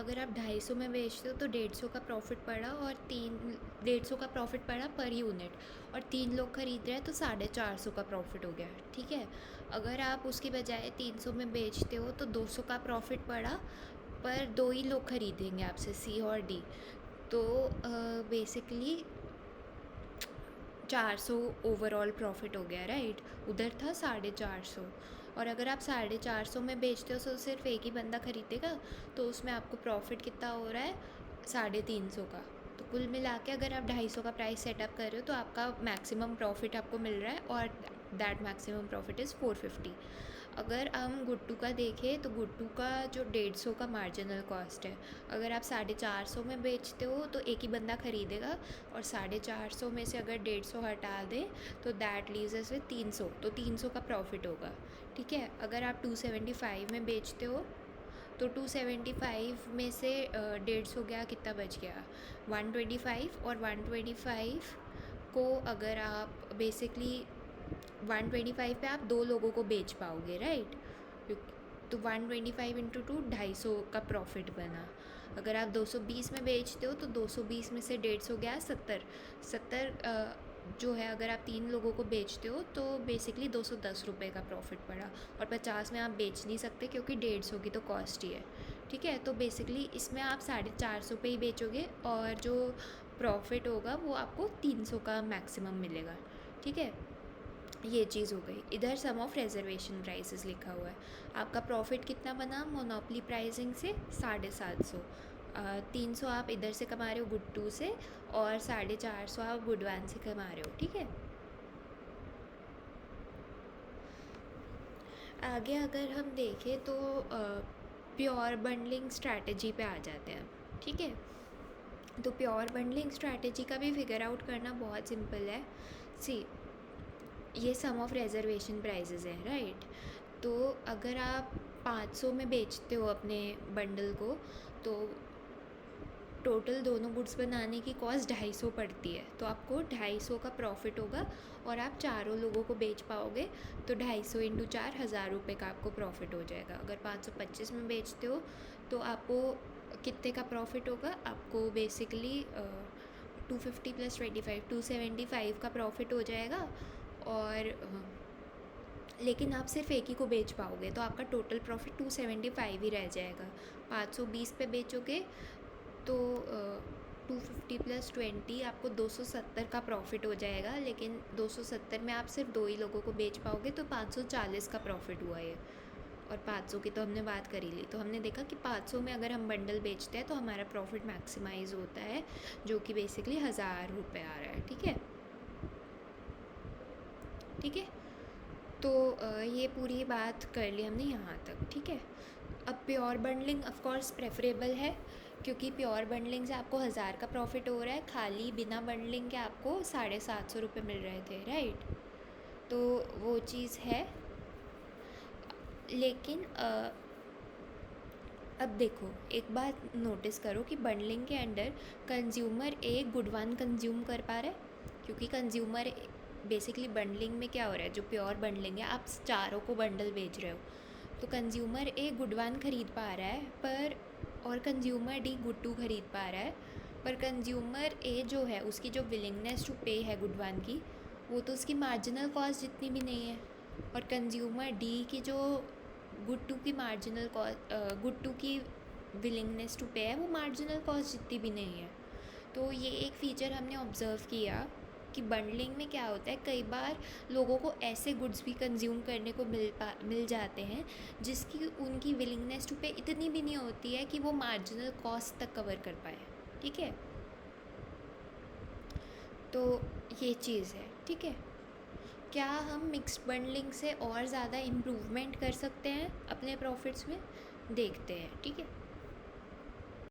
अगर आप 250 में बेचते हो तो 150 का प्रॉफिट पड़ा, और 150 का प्रॉफिट पड़ा पर यूनिट, और 3 लोग खरीद रहे हैं तो 450 का प्रॉफिट हो गया, ठीक है। अगर आप उसकी बजाय 300 में बेचते हो तो 200 का प्रॉफिट पड़ा, पर 2 ही लोग खरीदेंगे आपसे, सी और डी। तो बेसिकली 400 ओवरऑल प्रॉफिट हो गया, राइट। उधर था 450, और अगर आप 450 में बेचते हो तो सिर्फ एक ही बंदा खरीदेगा, तो उसमें आपको प्रॉफिट कितना हो रहा है, 350 का। तो कुल मिला के अगर आप 250 का प्राइस सेटअप कर रहे हो तो आपका मैक्सिमम प्रॉफिट आपको मिल रहा है, और दैट मैक्सिमम प्रॉफिट इज़ 450। अगर हम गुड्डू का देखें तो गुड्डू का जो 150 का मार्जिनल कॉस्ट है, अगर आप 450 में बेचते हो तो एक ही बंदा ख़रीदेगा, और 450 में से अगर 150 हटा दें तो दैट लीव्स अस विद 300, तो 300 का प्रॉफिट होगा, ठीक है। अगर आप 275 में बेचते हो तो 275 में से 150 गया, कितना बच गया, 125, और 125 को अगर आप बेसिकली 125 पे आप 2 लोगों को बेच पाओगे, राइट। तो 125 इंटू 2 250 का प्रॉफिट बना। अगर आप 220 में बेचते हो तो 220 में से 150 गया, 70 जो है, अगर आप 3 लोगों को बेचते हो तो बेसिकली 210 रुपये का प्रॉफिट पड़ा, और 50 में आप बेच नहीं सकते क्योंकि 150 की तो कॉस्ट ही है, ठीक है। तो बेसिकली इसमें आप 450 पे ही बेचोगे, और जो प्रॉफिट होगा वो आपको 300 का मैक्सिमम मिलेगा, ठीक है। ये चीज़ हो गई। इधर सम ऑफ रिजर्वेशन प्राइसेस लिखा हुआ है। आपका प्रॉफिट कितना बना मोनोपली प्राइसिंग से, 750। 300 आप इधर से कमा रहे हो गुड 2 से, और 450 आप गुड 1 से कमा रहे हो, ठीक है। आगे अगर हम देखें तो प्योर बंडलिंग स्ट्रैटेजी पे आ जाते हैं, ठीक है। तो प्योर बंडलिंग स्ट्रैटेजी का भी फिगर आउट करना बहुत सिंपल है। सी, ये सम ऑफ रिजर्वेशन प्राइसेस हैं, राइट। तो अगर आप 500 में बेचते हो अपने बंडल को, तो टोटल दोनों गुड्स बनाने की कॉस्ट 250 पड़ती है, तो आपको 250 का प्रॉफिट होगा, और आप चारों लोगों को बेच पाओगे तो 250 इंटू 4 1000 रुपये का आपको प्रॉफिट हो जाएगा। अगर 525 में बेचते हो तो आपको कितने का प्रॉफिट होगा, आपको बेसिकली 250 + 25 275 का प्रॉफिट हो जाएगा, और लेकिन आप सिर्फ एक ही को बेच पाओगे तो आपका टोटल प्रॉफिट 275 ही रह जाएगा। 520 पे बेचोगे तो 250 + 20 आपको 270 का प्रॉफिट हो जाएगा, लेकिन 270 में आप सिर्फ 2 ही लोगों को बेच पाओगे, तो 540 का प्रॉफिट हुआ ये। और 500 की तो हमने बात कर ही ली। तो हमने देखा कि 500 में अगर हम बंडल बेचते हैं तो हमारा प्रॉफिट मैक्सिमाइज होता है, जो कि बेसिकली 1000 रुपये आ रहा है, ठीक है, ठीक है। तो ये पूरी बात कर ली हमने यहाँ तक, ठीक है। अब pure bundling of course preferable है, क्योंकि प्योर बंडलिंग से आपको 1000 का प्रॉफिट हो रहा है, खाली बिना बंडलिंग के आपको 750 रुपये मिल रहे थे, राइट। तो वो चीज़ है, लेकिन अब देखो एक बात नोटिस करो कि बंडलिंग के अंडर कंज्यूमर एक गुड 1 कंज्यूम कर पा रहा है, क्योंकि कंज्यूमर बेसिकली बंडलिंग में क्या हो रहा है, जो प्योर बंडलिंग है आप चारों को बंडल बेच रहे हो, तो कंज्यूमर ए गुड 1 ख़रीद पा रहा है, पर और कंज्यूमर डी गुड 2 ख़रीद पा रहा है, पर कंज्यूमर ए जो है उसकी जो विलिंगनेस टू पे है गुड 1 की, वो तो उसकी मार्जिनल कॉस्ट जितनी भी नहीं है, और कंज्यूमर डी की जो गुड 2 की मार्जिनल कॉस्ट, गुड 2 की विलिंगनेस टू पे है, वो मार्जिनल कॉस्ट जितनी भी नहीं है। तो ये एक फ़ीचर हमने ऑब्ज़र्व किया कि बंडलिंग में क्या होता है, कई बार लोगों को ऐसे गुड्स भी कंज्यूम करने को मिल जाते हैं जिसकी उनकी विलिंगनेस टू पे इतनी भी नहीं होती है कि वो मार्जिनल कॉस्ट तक कवर कर पाए, ठीक है। तो ये चीज़ है, ठीक है। क्या हम मिक्स्ड बंडलिंग से और ज़्यादा इम्प्रूवमेंट कर सकते हैं अपने प्रॉफिट्स में, देखते हैं, ठीक है।